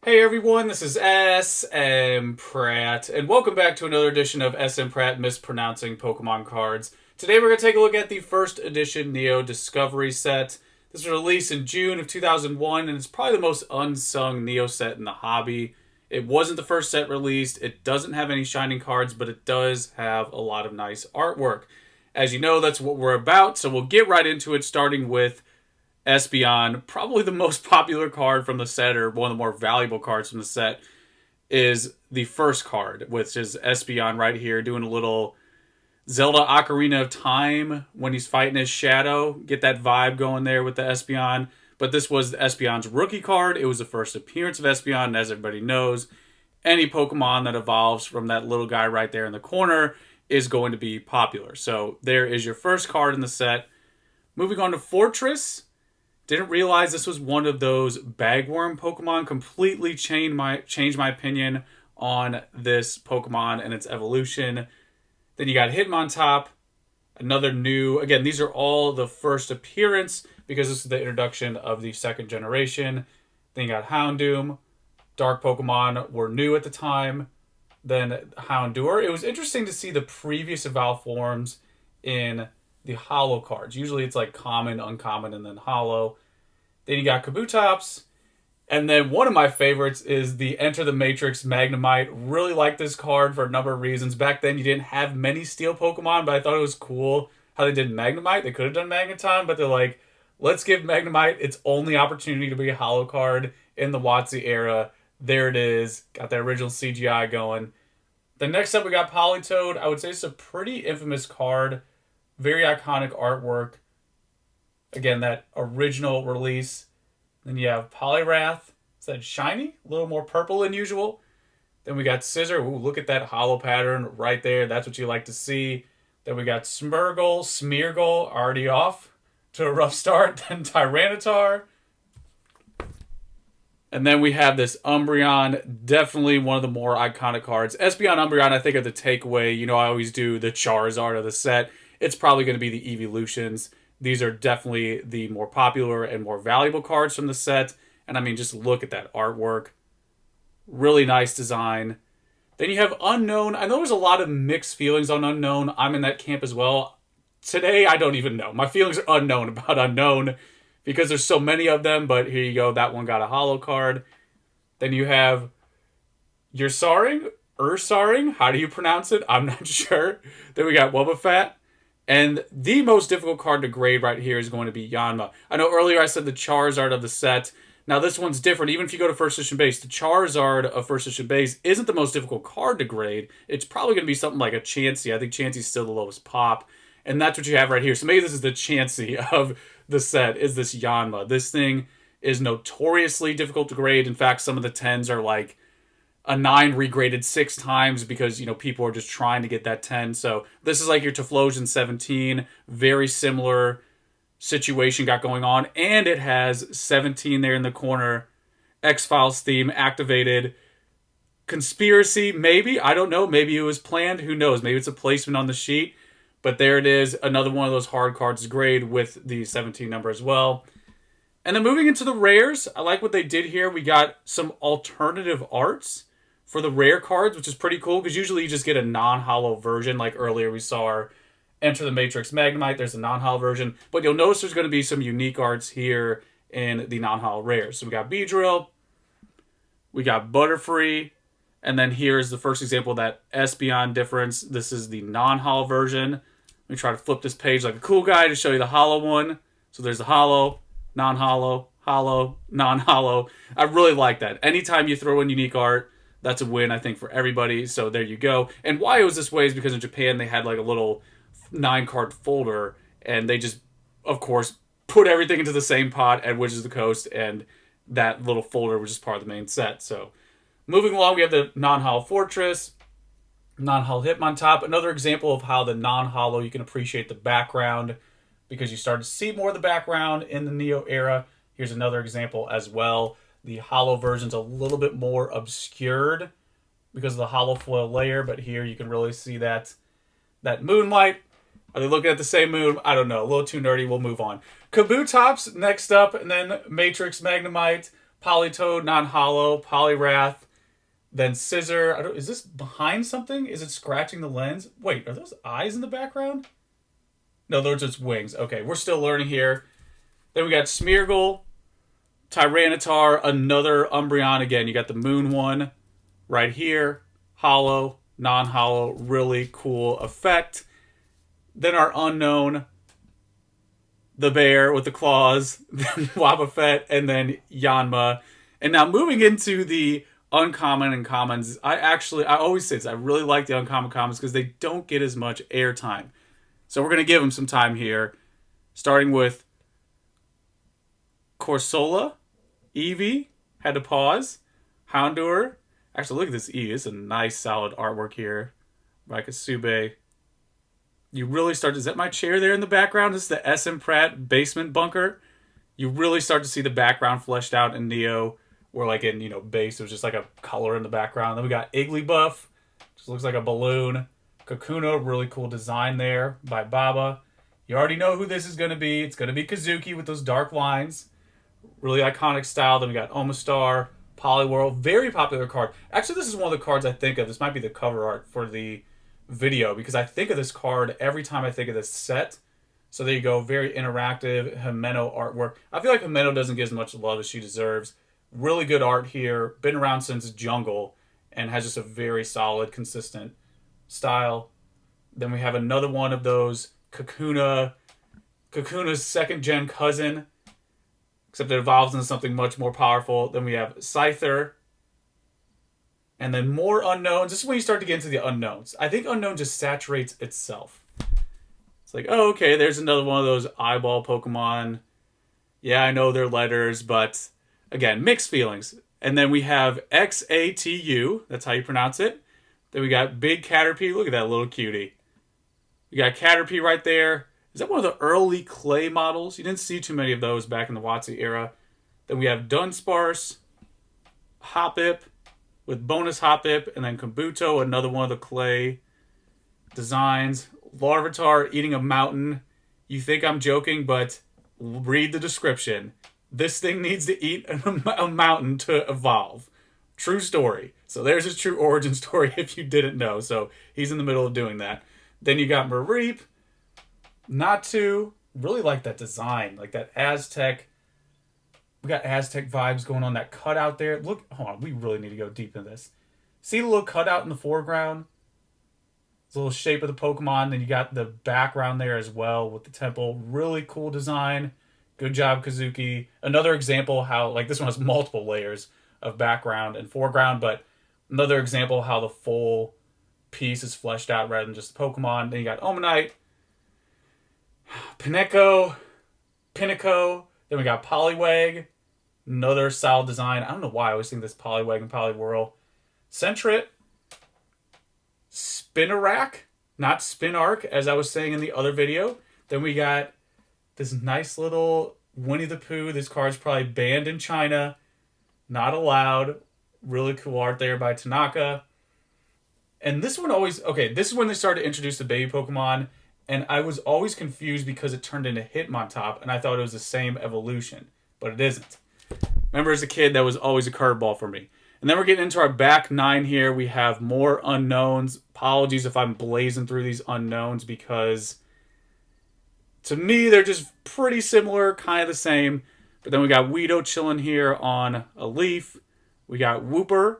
Hey everyone, this is SM Pratt, and welcome back to another edition of SM Pratt Mispronouncing Pokemon Cards. Today we're going to take a look at the first edition Neo Discovery set. This was released in June of 2001, and it's probably the most unsung Neo set in the hobby. It wasn't the first set released, it doesn't have any shining cards, but it does have a lot of nice artwork. As you know, that's what we're about, so we'll get right into it, starting with Espeon. Probably the most popular card from the set, or one of the more valuable cards from the set, is the first card, which is Espeon right here, doing a little Zelda Ocarina of Time when he's fighting his shadow. Get that vibe going there with the Espeon. But this was Espeon's rookie card. It was the first appearance of Espeon, and as everybody knows, any Pokemon that evolves from that little guy right there in the corner is going to be popular. So there is your first card in the set. Moving on to Fortress. Didn't realize this was one of those bagworm Pokemon. Completely changed my opinion on this Pokemon and its evolution. Then you got Hitmontop, another new. Again, these are all the first appearance because this is the introduction of the second generation. Then you got Houndoom. Dark Pokemon were new at the time. Then Houndour. It was interesting to see the previous evolved forms in the holo cards. Usually it's like common, uncommon, and then holo. Then you got Kabutops. And then one of my favorites is the Enter the Matrix Magnemite. Really like this card for a number of reasons. Back then you didn't have many steel Pokemon, but I thought it was cool how they did Magnemite. They could have done Magneton, but they're like, let's give Magnemite its only opportunity to be a holo card in the WotC era. There it is. Got that original CGI going. The next up we got Politoed. I would say it's a pretty infamous card. Very iconic artwork. Again, that original release. Then you have Poliwrath. Is that shiny? A little more purple than usual. Then we got Scizor. Ooh, look at that holo pattern right there. That's what you like to see. Then we got Smeargle already off to a rough start. Then Tyranitar. And then we have this Umbreon, definitely one of the more iconic cards. Espeon Umbreon, I think, are the takeaway. You know, I always do the Charizard of the set. It's probably going to be the Evolutions. These are definitely the more popular and more valuable cards from the set. And I mean, just look at that artwork. Really nice design. Then you have Unknown. I know there's a lot of mixed feelings on Unknown. I'm in that camp as well. Today, I don't even know. My feelings are unknown about Unknown because there's so many of them. But here you go. That one got a holo card. Then you have Ursaring. How do you pronounce it? I'm not sure. Then we got Wobbuffet. And the most difficult card to grade right here is going to be Yanma. I know earlier I said the Charizard of the set. Now this one's different. Even if you go to first edition base, the Charizard of first edition base isn't the most difficult card to grade. It's probably going to be something like a Chansey. I think Chansey's still the lowest pop. And that's what you have right here. So maybe this is the Chansey of the set, is this Yanma. This thing is notoriously difficult to grade. In fact, some of the 10s are like a 9 regraded 6 times because, you know, people are just trying to get that 10. So this is like your Typhlosion 17. Very similar situation got going on. And it has 17 there in the corner. X-Files theme activated. Conspiracy, maybe. I don't know. Maybe it was planned. Who knows? Maybe it's a placement on the sheet. But there it is. Another one of those hard cards to grade with the 17 number as well. And then moving into the rares, I like what they did here. We got some alternative arts for the rare cards, which is pretty cool because usually you just get a non-holo version. Like earlier we saw our Enter the Matrix Magnemite. There's a non-holo version. But you'll notice there's going to be some unique arts here in the non-holo rares. So we got Beedrill. We got Butterfree. And then here's the first example of that Espeon difference. This is the non-holo version. Let me try to flip this page like a cool guy to show you the holo one. So there's the holo, non-holo, holo, non-holo. I really like that. Anytime you throw in unique art, that's a win, I think, for everybody. So there you go. And why it was this way is because in Japan, they had like a little 9-card folder. And they just, of course, put everything into the same pot at Wizards of the Coast. And that little folder was just part of the main set. So moving along, we have the non-holo Fortress, non-holo Hitmontop. Another example of how the non-holo, you can appreciate the background because you start to see more of the background in the Neo era. Here's another example as well. The holo version's a little bit more obscured because of the holo foil layer, but here you can really see that moonlight. Are they looking at the same moon? I don't know. A little too nerdy. We'll move on. Kabutops next up, and then Matrix Magnemite. Politoed, non-holo, Poliwrath, then Scissor. Is this behind something? Is it scratching the lens? Wait, are those eyes in the background? No, those are just wings. Okay, we're still learning here. Then we got Smeargle, Tyranitar, another Umbreon. Again, you got the Moon one right here. Holo, non-holo, really cool effect. Then our unknown, the bear with the claws, then Wobbuffet, and then Yanma. And now moving into the uncommon and commons, I always say this, I really like the uncommon commons because they don't get as much airtime. So we're going to give them some time here, starting with Corsola, Eevee, had to pause, Houndour. Actually, look at this Eevee. It's a nice, solid artwork here by Kasube. You really start to... Is that my chair there in the background? This is the SM Pratt basement bunker. You really start to see the background fleshed out in Neo, where like in, base, it was just like a color in the background. Then we got Igglybuff, just looks like a balloon. Kakuna, really cool design there by Baba. You already know who this is going to be. It's going to be Kazuki with those dark lines. Really iconic style. Then we got Omastar, Poliwhirl, very popular card. Actually, this is one of the cards I think of. This might be the cover art for the video because I think of this card every time I think of this set. So there you go. Very interactive Himeno artwork. I feel like Himeno doesn't get as much love as she deserves. Really good art here. Been around since Jungle and has just a very solid, consistent style. Then we have another one of those Kakuna's second gen cousin, except it evolves into something much more powerful. Then we have Scyther, and then more unknowns. This is when you start to get into the unknowns. I think unknown just saturates itself. It's like, oh, okay, there's another one of those eyeball Pokemon. Yeah, I know they're letters, but again, mixed feelings. And then we have Xatu, that's how you pronounce it. Then we got Big Caterpie. Look at that little cutie. We got Caterpie right there. Is that one of the early clay models? You didn't see too many of those back in the WotC era. Then we have Dunsparce, Hoppip with bonus Hoppip, and then Kabuto, another one of the clay designs. Larvitar eating a mountain. You think I'm joking, but read the description. This thing needs to eat a mountain to evolve. True story. So there's his true origin story if you didn't know. So he's in the middle of doing that. Then you got Mareep, Natu. Really like that design. Like that Aztec. We got Aztec vibes going on. That cutout there. Look, hold on. We really need to go deep into this. See the little cutout in the foreground? It's a little shape of the Pokemon. Then you got the background there as well with the temple. Really cool design. Good job, Kazuki. Another example how, like, this one has multiple layers of background and foreground, but another example how the full piece is fleshed out rather than just the Pokemon. Then you got Omanite, Pinecco. Then we got Poliwag. Another solid design. I don't know why I always think this Poliwag and Poliwhirl. Sentret. Spinarak. Not Spinark, as I was saying in the other video. Then we got this nice little Winnie the Pooh. This card's probably banned in China. Not allowed. Really cool art there by Tanaka. And this one always... Okay, this is when they started to introduce the baby Pokemon. And I was always confused because it turned into Hitmontop. And I thought it was the same evolution. But it isn't. Remember as a kid, that was always a curveball for me. And then we're getting into our back nine here. We have more unknowns. Apologies if I'm blazing through these unknowns because... to me, they're just pretty similar, kind of the same. But then we got Weedle chilling here on a leaf. We got Wooper.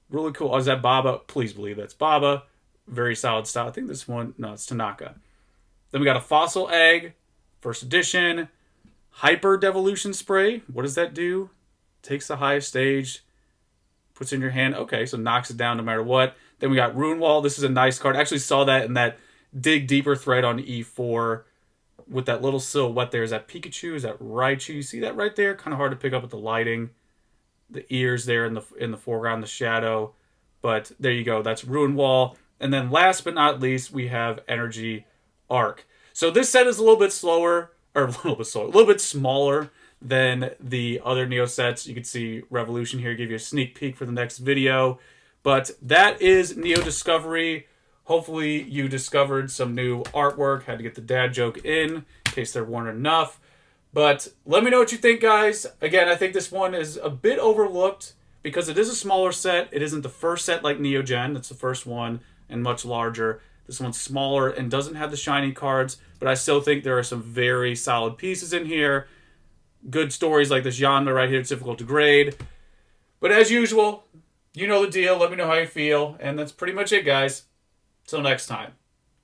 Really cool. Oh, is that Baba? Please believe that's Baba. Very solid style. I think this one... No, it's Tanaka. Then we got a Fossil Egg. First edition. Hyper Devolution Spray. What does that do? Takes the highest stage. Puts it in your hand. Okay, so knocks it down no matter what. Then we got Rune Wall. This is a nice card. I actually saw that in that Dig Deeper thread on E4. With that little silhouette there. Is that Pikachu? Is that Raichu? You see that right there? Kind of hard to pick up with the lighting. The ears there in the foreground, the shadow. But there you go. That's Ruin Wall. And then last but not least, we have Energy Arc. So this set is a little bit slower. Or a little bit smaller than the other Neo sets. You can see Revolution here. Give you a sneak peek for the next video. But that is Neo Discovery. Hopefully you discovered some new artwork. Had to get the dad joke in case there weren't enough. But let me know what you think, guys. Again, I think this one is a bit overlooked because it is a smaller set. It isn't the first set like Neogen. It's the first one and much larger. This one's smaller and doesn't have the shiny cards, but I still think there are some very solid pieces in here. Good stories like this Yanma right here. It's difficult to grade. But as usual, you know the deal. Let me know how you feel. And that's pretty much it, guys. Till next time.